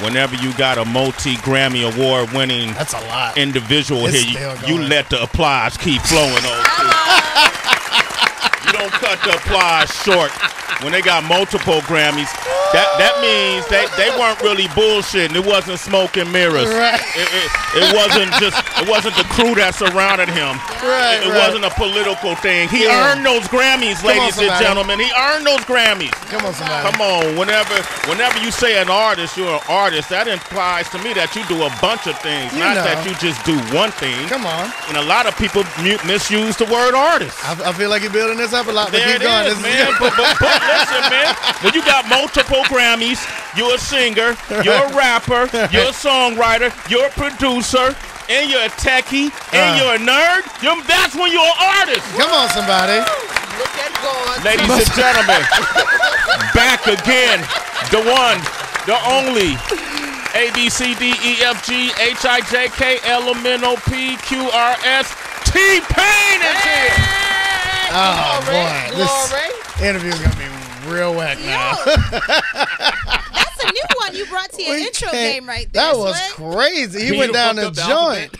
whenever you got a multi-Grammy award-winning That's a lot. individual It's here, still you going. let the applause keep flowing. You don't cut the applause short. When they got multiple Grammys, that means they weren't really bullshitting. It wasn't smoke and mirrors. Right. It wasn't the crew that surrounded him. Right, It wasn't a political thing. He earned those Grammys, ladies and gentlemen. He earned those Grammys. Come on, somebody. Come on. Whenever you say an artist, you're an artist. That implies to me that you do a bunch of things, not that you just do one thing. Come on. And a lot of people misuse the word artist. I feel like you're building this up a lot. But There keep going. it is, man. But listen, man. When you got multiple Grammys, you're a singer, you're a rapper, you're a songwriter, you're a producer, and you're a techie, and you're a nerd. That's when you're an artist. Come on, somebody. Look at God. Ladies and gentlemen, back again, the one, the only. A, B, C, D, E, F, G, H, I, J, K, L, M, N, O, P, Q, R, S, T-Pain is here. Oh, boy. This interview's going to be real whack now. That's a new one you brought to your intro game right there. That was crazy. He went down the joint.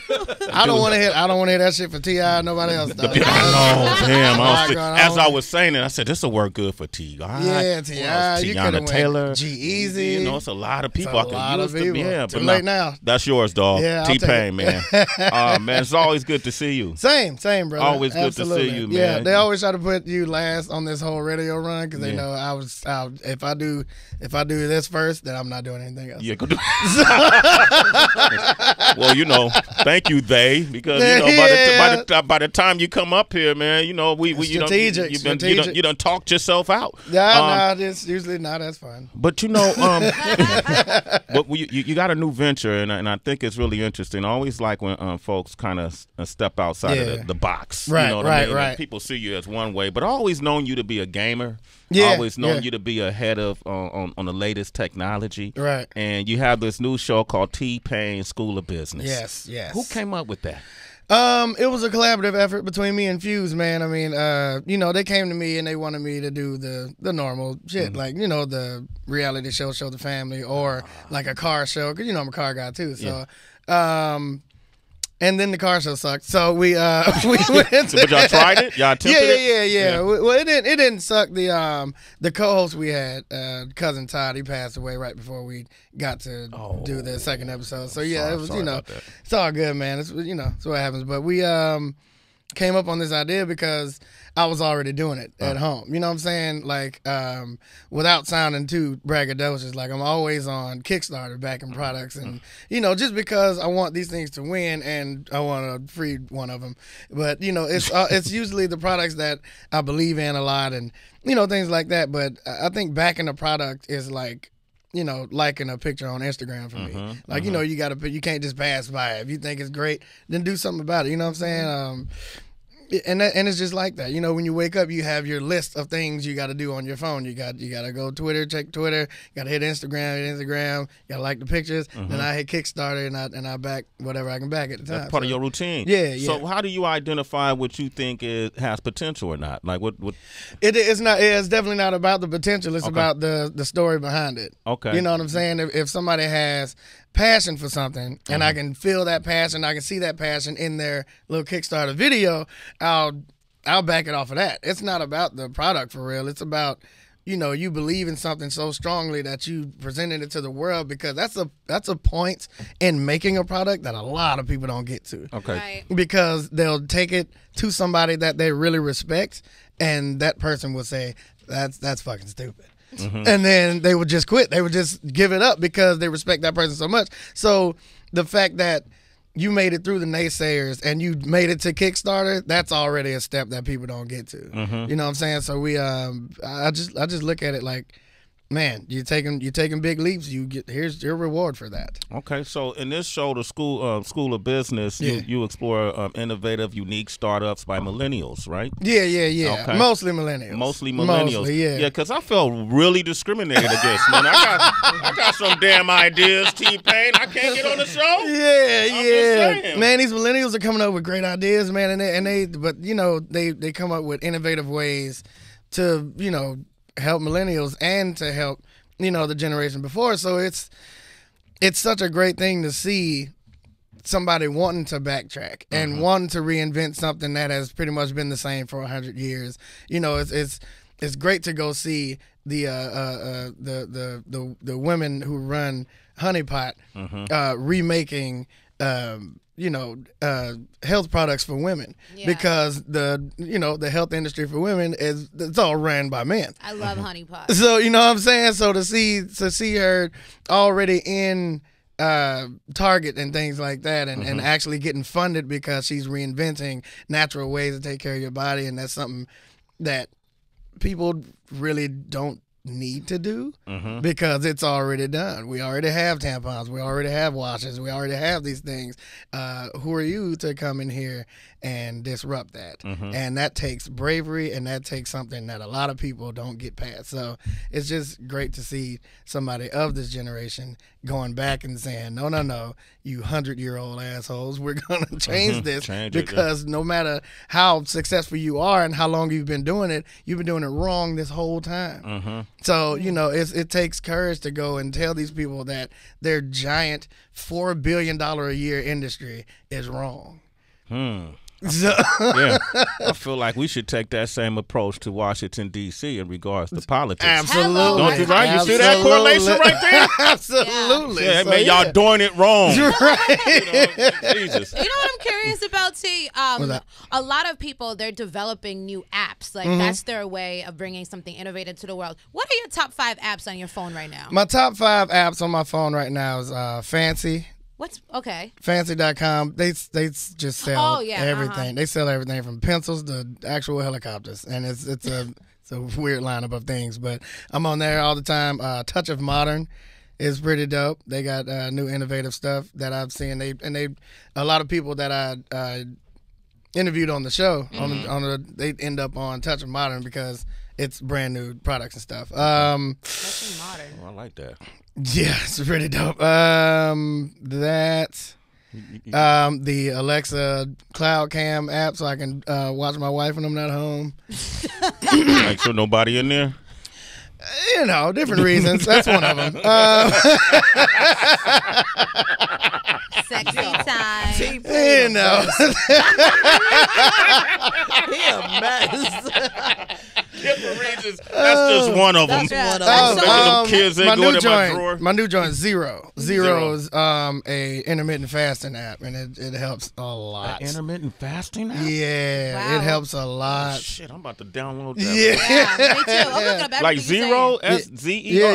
I don't want to hear that shit for T.I. Nobody else does. Oh, damn. As I on. was saying it, I said, this will work good for T.I. Yeah, T.I. You could have Taylor. G-Easy. You know, it's a lot of people It's I a could lot use of people. Yeah, Too but late now. That's yours, dog. Yeah, I'll take T-Pain, it. man. Man, it's always good to see you. Same, brother. Always good Absolutely. to see you, Yeah, man. they always try to put you last on this whole radio run because they know if I do this first, then I'm not doing anything else. Yeah, go do. Well, you know, thank you, because you know by the time you come up here, man, you know we strategic. You done talked yourself out. Nah, it's usually not. That's fine. But you know, but you got a new venture, and I think it's really interesting. I always like when folks kind of step outside of the box. Right, you know what I mean? right. People see you as one way, but I always known you to be a gamer. Yeah, always known you to be ahead of on the latest technology. Right. And you have this new show called T-Pain School of Business. Yes. Who came up with that? It was a collaborative effort between me and Fuse, man. I mean, you know, they came to me and they wanted me to do the normal shit, like, you know, the reality show the family, or like a car show, because, you know, I'm a car guy too. So, and then the car show sucked. So we went to But y'all tried it? Y'all attempted it? Yeah. Well, it didn't suck. The co-host we had, cousin Todd, he passed away right before we got to do the second episode. So yeah, it was, you know, it's all good, man. It's, you know, it's what happens. But we came up on this idea because I was already doing it at home. You know what I'm saying? Like, without sounding too braggadocious, like I'm always on Kickstarter backing products, and you know, just because I want these things to win and I want to free one of them. But you know, it's usually the products that I believe in a lot, and you know, things like that. But I think backing a product is like, you know, liking a picture on Instagram for me. Like, you know, you can't just pass by it. If you think it's great, then do something about it. You know what I'm saying? And it's just like that. You know, when you wake up, you have your list of things you got to do on your phone. You got to go Twitter, check Twitter. You got to hit Instagram. You got to like the pictures. Then I hit Kickstarter and I back whatever I can back at the time. That's part of your routine. Yeah. So how do you identify what you think has potential or not? Like what? It's not. It's definitely not about the potential. It's about the story behind it. Okay. You know what I'm saying? If somebody has passion for something and I can feel that passion, I can see that passion in their little Kickstarter video, I'll back it off of that. It's not about the product for real. It's about, you know, you believe in something so strongly that you presented it to the world, because that's a point in making a product that a lot of people don't get to. Okay. Right. Because they'll take it to somebody that they really respect, and that person will say, that's fucking stupid. And then they would just quit. They would just give it up because they respect that person so much. So the fact that you made it through the naysayers and you made it to Kickstarter, that's already a step that people don't get to. You know what I'm saying? So we I just look at it like, man, you're taking big leaps. Here's your reward for that. Okay, so in this show, the School of Business, you explore innovative, unique startups by millennials, right? Yeah. Okay. Mostly millennials. Mostly millennials. Yeah. Because I felt really discriminated against, man. I got some damn ideas, T-Pain. I can't get on the show. Yeah. just saying. Man, these millennials are coming up with great ideas, man, but you know, they come up with innovative ways to, you know, help millennials and to help, you know, the generation before. So it's it's such a great thing to see somebody wanting to backtrack and wanting to reinvent something that has pretty much been the same for 100 years. You know, it's great to go see the women who run Honey Pot remaking health products for women because the health industry for women it's all ran by men. I love Honey Pot. So you know what I'm saying? So to see her already in Target and things like that and actually getting funded because she's reinventing natural ways to take care of your body, and that's something that people really don't need to do because it's already done. We already have tampons, we already have washes, we already have these things. Who are you to come in here and disrupt that? And that takes bravery, and that takes something that a lot of people don't get past. So it's just great to see somebody of this generation going back and saying, no, you 100-year-old assholes, we're going to change this because no matter how successful you are and how long you've been doing it wrong this whole time. So, you know, it takes courage to go and tell these people that their giant $4 billion a year industry is wrong. So yeah, I feel like we should take that same approach to Washington, D.C. in regards to politics. Absolutely. Don't you, right? You see that correlation right there? Absolutely. Yeah, man, y'all doing it wrong. Right. Jesus. You know what I'm curious about, T? A lot of people, they're developing new apps. Like, that's their way of bringing something innovative to the world. What are your top 5 apps on your phone right now? My top 5 apps on my phone right now is Fancy. What's okay? Fancy.com. They just sell everything. They sell everything from pencils to actual helicopters, and it's a weird lineup of things. But I'm on there all the time. Touch of Modern is pretty dope. They got new innovative stuff that I've seen. They a lot of people that I interviewed on the show they end up on Touch of Modern because it's brand new products and stuff. Touch of Modern. Oh, I like that. Yeah, it's pretty dope. That's the Alexa Cloud Cam app, so I can watch my wife when I'm not home. Make sure nobody in there. You know, different reasons. That's one of them. Sexy time. You know. He a mess. Different reasons. That's just one of them. Kids ain't going in my drawer. My new joint, Zero. Zero is a intermittent fasting app, and it helps a lot. Intermittent fasting app? Yeah, it helps a lot. Oh, shit, I'm about to download that. Yeah, me too. I'm looking up like Zero? S-Z-E-R?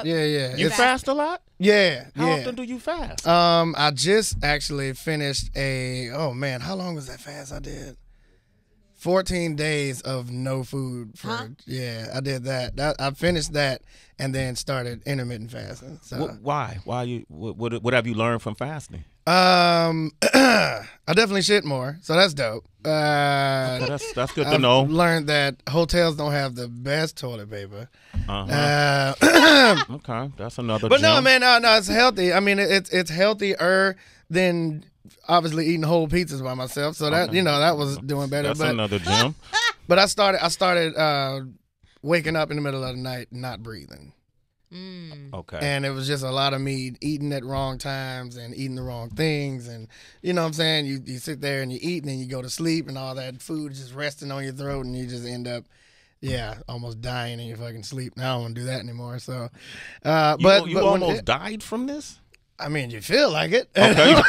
Yeah. You fast a lot? Yeah. How often do you fast? I just actually finished how long was that fast I did? 14 days of no food. I did that. I finished that and then started intermittent fasting. So why? What have you learned from fasting? I definitely shit more, so that's dope. That's good to know. I've learned that hotels don't have the best toilet paper. Okay, that's another. But no, man, no, it's healthy. I mean, it's healthier than obviously eating whole pizzas by myself. So that that was doing better. That's another gym. But I started waking up in the middle of the night not breathing. Okay. And it was just a lot of me eating at wrong times and eating the wrong things, and you know what I'm saying? You sit there and you eat and then you go to sleep and all that food is just resting on your throat and you just end up almost dying in your fucking sleep. Now I don't want to do that anymore. So you almost died from this? I mean, you feel like it. Okay.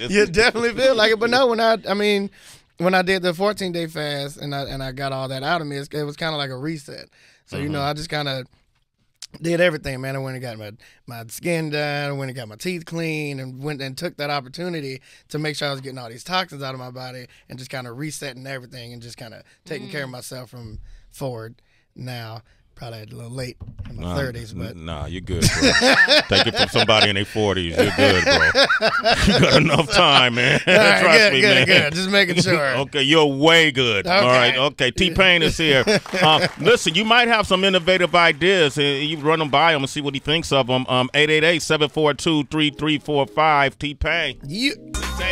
You definitely feel like it. But no, when I did the 14-day fast and I got all that out of me, it was kind of like a reset. So, I just kind of did everything, man. I went and got my skin done, went and got my teeth clean, and went and took that opportunity to make sure I was getting all these toxins out of my body and just kind of resetting everything and just kind of taking care of myself from forward now. Probably a little late in my 30s, but nah, you're good, bro. Take it from somebody in their 40s. You're good, bro. You got enough time, man. All right, Trust me, man. Good. Just making sure. Okay, you're way good. Okay. All right, okay. T-Pain is here. Listen, you might have some innovative ideas. You run them by him and see what he thinks of them. 888-742-3345. T-Pain.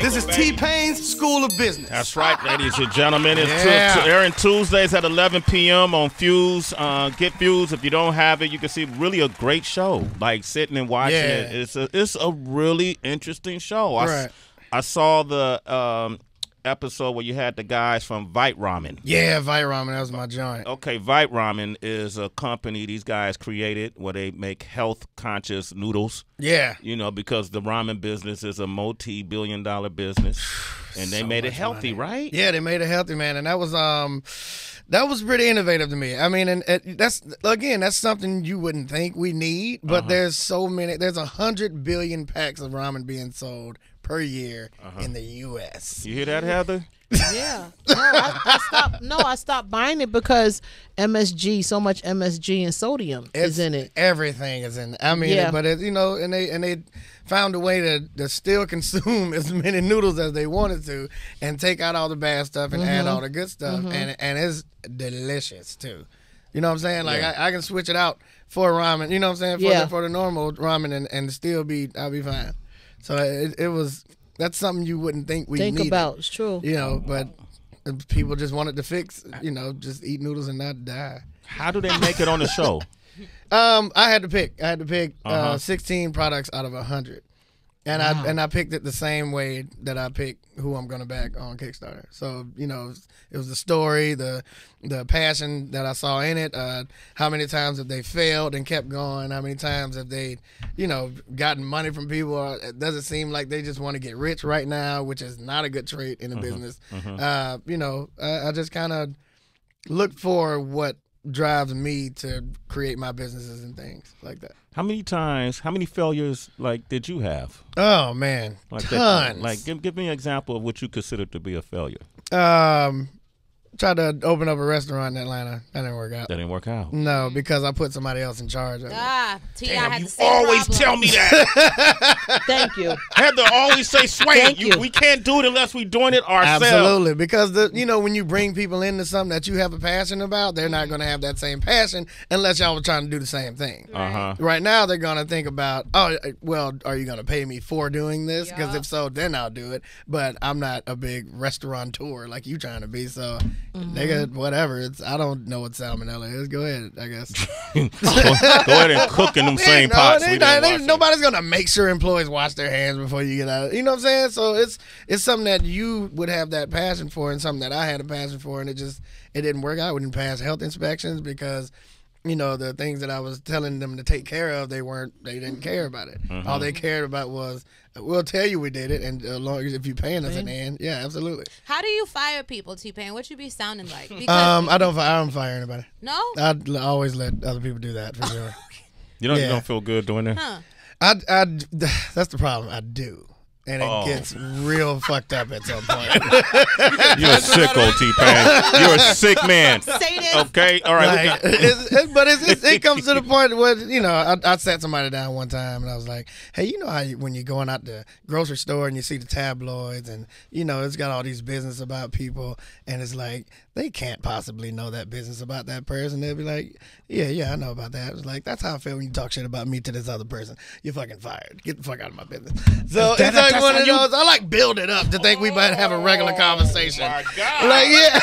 This is T-Pain's School of Business. That's right, ladies and gentlemen. It's airing Tuesdays at 11 p.m. on Fuse. Get Fuse. If you don't have it, you can see really a great show. Like sitting and watching it. It's a really interesting show. I saw the episode where you had the guys from Vite Ramen. Yeah, Vite Ramen. That was my joint. Okay, Vite Ramen is a company these guys created where they make health-conscious noodles. Yeah. You know, because the ramen business is a multi-billion-dollar business. And they made it healthy, right? Yeah, they made it healthy, man. And that was pretty innovative to me. I mean, and that's something you wouldn't think we need, but there's 100 billion packs of ramen being sold per year in the U.S. You hear that, Heather? Yeah. I stopped buying it because so much MSG and sodium is in it. Everything is in it. I mean, but and they found a way to still consume as many noodles as they wanted to and take out all the bad stuff and add all the good stuff. And it's delicious too. You know what I'm saying? Like I can switch it out for ramen, you know what I'm saying? For the normal ramen and still I'll be fine. So that's something you wouldn't think we needed. About. It's true. You know, but people just wanted to fix, just eat noodles and not die. How do they make it on the show? I had to pick 16 products out of 100. And I picked it the same way that I picked who I'm gonna back on Kickstarter. So it was the story, the passion that I saw in it. How many times have they failed and kept going? How many times have they, gotten money from people? It doesn't seem like they just want to get rich right now, which is not a good trait in a business. I just kind of look for what drives me to create my businesses and things like that. How many failures did you have? Oh man, tons. Give me an example of what you consider to be a failure. Tried to open up a restaurant in Atlanta. That didn't work out. No, because I put somebody else in charge of it. Damn, you always tell me that. Thank you. Heather always say, "Sway, we can't do it unless we're doing it ourselves." Absolutely, because when you bring people into something that you have a passion about, they're not going to have that same passion unless y'all were trying to do the same thing. Right now, they're going to think about, are you going to pay me for doing this? Because if so, then I'll do it. But I'm not a big restaurateur like you trying to be, so. Nigga, whatever. I don't know what salmonella is. Go ahead, I guess. Go ahead and cook in them same pots. Nobody's gonna make sure employees wash their hands before you get out. You know what I'm saying? So it's something that you would have that passion for, and something that I had a passion for, and it didn't work out. We didn't pass health inspections because the things that I was telling them to take care of, they didn't care about it. All they cared about was, we'll tell you we did it, and as long as if you're paying us at the end, yeah, absolutely. How do you fire people, T-Pain? What you be sounding like? I don't fire anybody. No? I always let other people do that for sure. You don't feel good doing that? Huh. That's the problem. I do. And it gets real fucked up at some point. You're a sick old T-Pain. You're a sick man. Okay? All right. But it comes to the point where, I sat somebody down one time and I was like, hey, how when you're going out the grocery store and you see the tabloids and, it's got all these business about people and it's like, they can't possibly know that business about that person. They'll be like, yeah, I know about that. It's like, that's how I feel when you talk shit about me to this other person. You're fucking fired. Get the fuck out of my business. So it's like one of those. I build it up to think we might have a regular conversation. Oh my God. Like, yeah.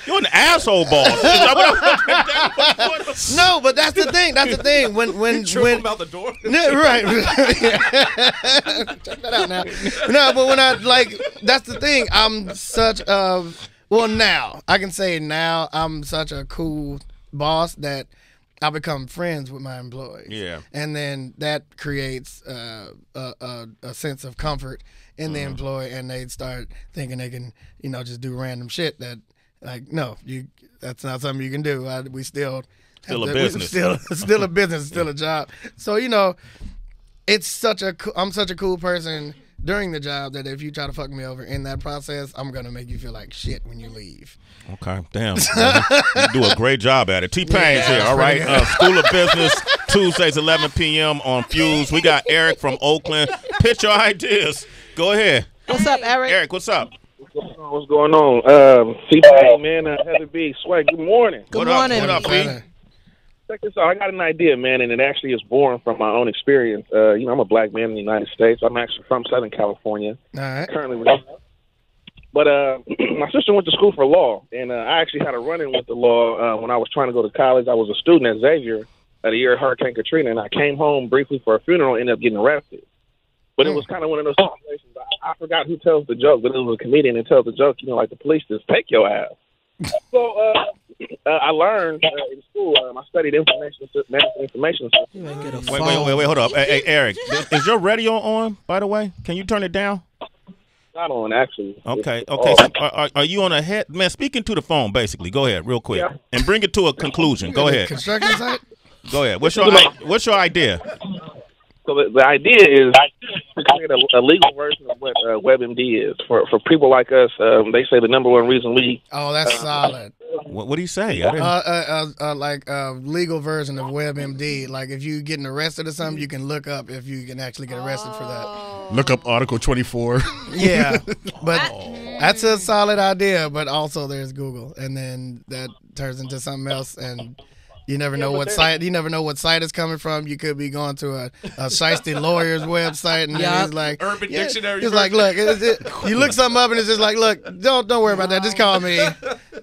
You're an asshole boss. No, but that's the thing. That's the thing. When him out the door. Right. Check that out now. No, but that's the thing. I'm such a now I can say now I'm such a cool boss that I become friends with my employees. Yeah. And then that creates a sense of comfort in the employee, and they start thinking they can, just do random shit that, no, that's not something you can do. We still a business. Still a business, still a job. So, I'm such a cool person during the job that if you try to fuck me over in that process, I'm going to make you feel like shit when you leave. Okay, damn. You do a great job at it. T-Pain's here, all right? School of Business, Tuesdays, 11 p.m. on Fuse. We got Eric from Oakland. Pitch your ideas. Go ahead. What's up, Eric? Eric, what's up? What's going on? T-Pain, man, Heather B. Swag, good morning. Good morning. What up, B? check this out. I got an idea, man, and it actually is born from my own experience. I'm a black man in the United States. I'm actually from Southern California. All right. Currently, but my sister went to school for law, and I actually had a run-in with the law when I was trying to go to college. I was a student at Xavier at the year of Hurricane Katrina, and I came home briefly for a funeral and ended up getting arrested. But it was kind of one of those situations. I forgot who tells the joke, but it was a comedian that tells the joke, like the police just take your ass. So I learned in school, I studied information systems. Wait, hold up. Hey, Eric, is your radio on, by the way? Can you turn it down? Not on, actually. Okay. So are you on a head? Man, speaking to the phone, basically. Go ahead, real quick. Yeah. And bring it to a conclusion. Go ahead. Construction site? Go ahead. What's your idea? So the idea is to create a legal version of what WebMD is. For people like us, they say the number one reason we... Oh, that's solid. What do you say? Like a legal version of WebMD. Like if you getting arrested or something, you can look up if you can actually get arrested for that. Look up Article 24. Yeah, but that's a solid idea. But also there's Google, and then that turns into something else, and you never know what site. You never know what site it's coming from. You could be going to a shiesty lawyer's website, and then it's like Urban Dictionary. It's like, look, you look something up, and it's just like, look, don't worry about that. Just call me.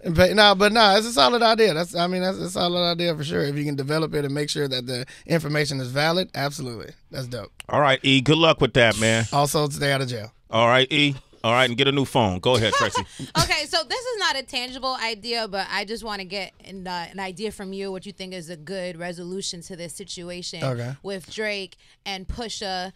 But it's a solid idea. That's a solid idea for sure. If you can develop it and make sure that the information is valid, absolutely, that's dope. All right, E. Good luck with that, man. Also, stay out of jail. All right, E. All right, and get a new phone. Go ahead, Tracy. Okay, so this is not a tangible idea, but I just want to get an idea from you, what you think is a good resolution to this situation with Drake and Pusha.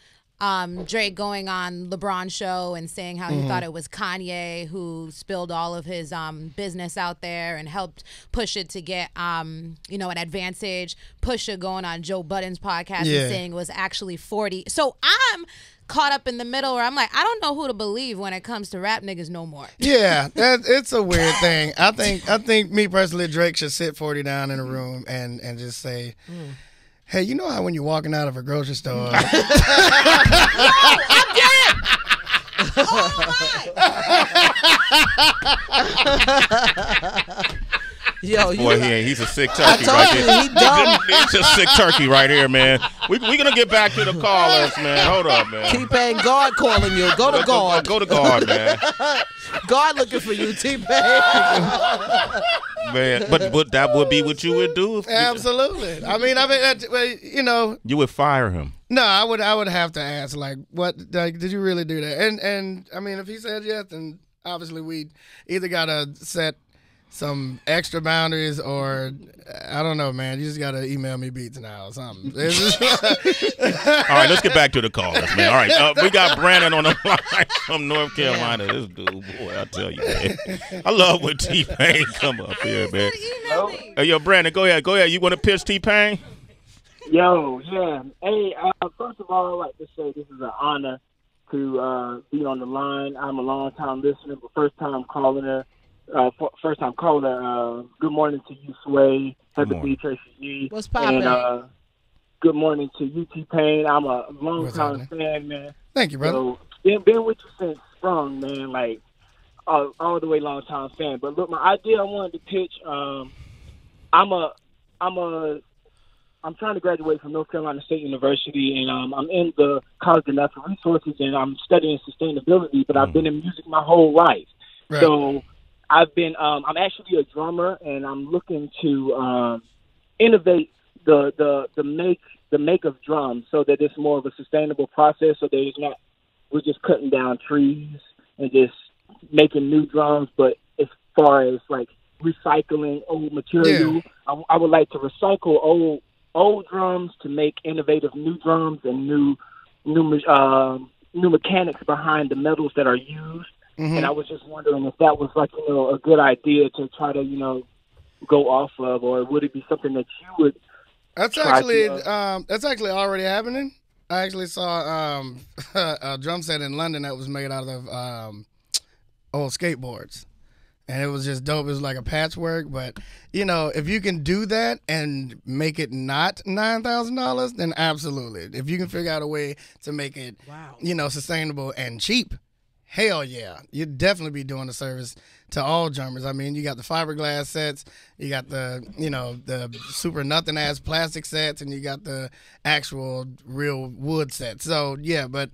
Drake going on LeBron's show and saying how he thought it was Kanye who spilled all of his business out there and helped Pusha to get an advantage. Pusha going on Joe Budden's podcast and saying it was actually 40. So I'm caught up in the middle where I'm like, I don't know who to believe when it comes to rap niggas no more. Yeah, it's a weird thing. I think me personally, Drake should sit 40 down in a room and just say, hey, you know how when you're walking out of a grocery store... I'm dead! Oh, my! Yo, boy, he's a sick turkey right here. He dumb. He's a sick turkey right here, man. We're going to get back to the callers, man. Hold up, man. T-Pain, guard calling you. Go to guard. Go to guard, man. Guard looking for you, T-Pain. Man, but that would be what you would do. Absolutely. You would fire him. No, I would have to ask, like, what, like, did you really do that? And I mean, if he said yes, then obviously we either got to set some extra boundaries, or I don't know, man. You just gotta email me beats now or something. All right, let's get back to the callers, man. All right, we got Brandon on the line from North Carolina. This dude, boy, I tell you, man. I love when T-Pain come up here, man. Hey, yo, Brandon, go ahead. You want to pitch T-Pain? Yo, yeah. Hey, first of all, I'd like to say this is an honor to be on the line. I'm a long-time listener, but first-time caller. Good morning to you, Sway. Happy B, Tracy G. What's poppin'? And good morning to you, T-Pain. I'm a long-time fan, man. Thank you, brother. So, been with you since sprung, man, like all the way long-time fan. But look, my idea I wanted to pitch, I'm trying to graduate from North Carolina State University, and I'm in the College of Natural Resources, and I'm studying sustainability, but I've been in music my whole life. Right. So I've been, I'm actually a drummer, and I'm looking to innovate the make of drums so that it's more of a sustainable process, so that it's not, we're just cutting down trees and just making new drums. But as far as like recycling old material, I would like to recycle old drums to make innovative new drums and new mechanics behind the metals that are used. Mm-hmm. And I was just wondering if that was like, a good idea to try to, go off of, or would it be something that you would? That's actually already happening. I actually saw a drum set in London that was made out of old skateboards. And it was just dope. It was like a patchwork. But, if you can do that and make it not $9,000, then absolutely. If you can figure out a way to make it, sustainable and cheap, hell yeah. You'd definitely be doing a service to all drummers. I mean, you got the fiberglass sets, you got the, the super nothing ass plastic sets, and you got the actual real wood sets. So, yeah, but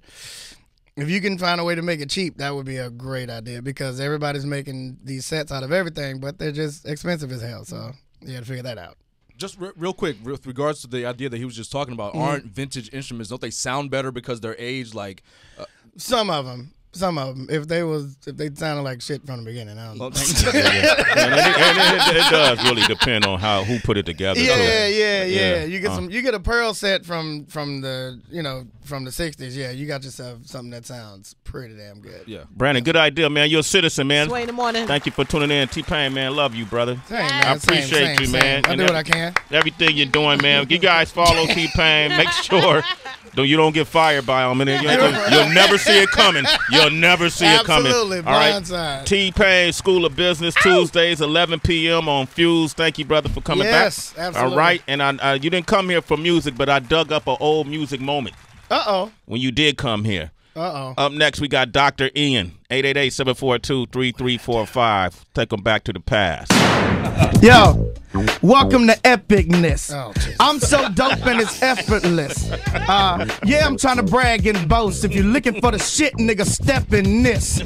if you can find a way to make it cheap, that would be a great idea because everybody's making these sets out of everything, but they're just expensive as hell. So you got to figure that out. Just real quick, with regards to the idea that he was just talking about, aren't vintage instruments, don't they sound better because they're aged like some of them. If they sounded like shit from the beginning, I don't think. It does really depend on who put it together. Yeah. You get a Pearl set from the from the '60s. Yeah, you got yourself something that sounds pretty damn good. Yeah, Brandon, good idea, man. You're a citizen, man. Sway in the morning. Thank you for tuning in, T-Pain, man. Love you, brother. Same, man. I appreciate you, man. I do what I can. Everything you're doing, man. You guys follow T-Pain. Make sure you don't get fired by him. You'll never see it coming. You'll never see it coming. Absolutely, blindside. T-Pain School of Business, Tuesdays, 11 p.m. on Fuse. Thank you, brother, for coming back. Yes, absolutely. All right, and you didn't come here for music, but I dug up an old music moment. When you did come here. Up next, we got Dr. Ian, 888-742-3345. Take them back to the past. Yo, welcome to epicness. I'm so dope and it's effortless. Yeah, I'm trying to brag and boast. If you're looking for the shit, nigga, step in this.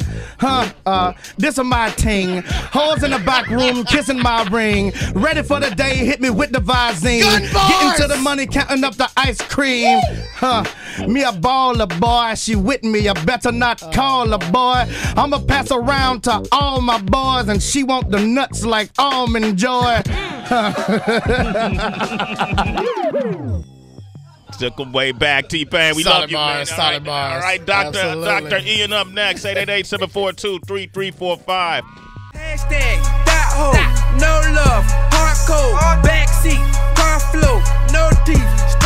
This is my ting. Hoes in the back room, kissing my ring. Ready for the day, hit me with the Visine. Getting to the money, counting up the ice cream. Me a baller, boy. She with me, I better not call her, boy. I'ma pass around to all my boys, and she want the nuts like almond joy. Took him way back, T-Pain. We love you, man. Solid bars. All right, Dr. Ian up next, 888-742-3345. Hashtag that hoe, no love, hardcore, backseat, car flow, no teeth.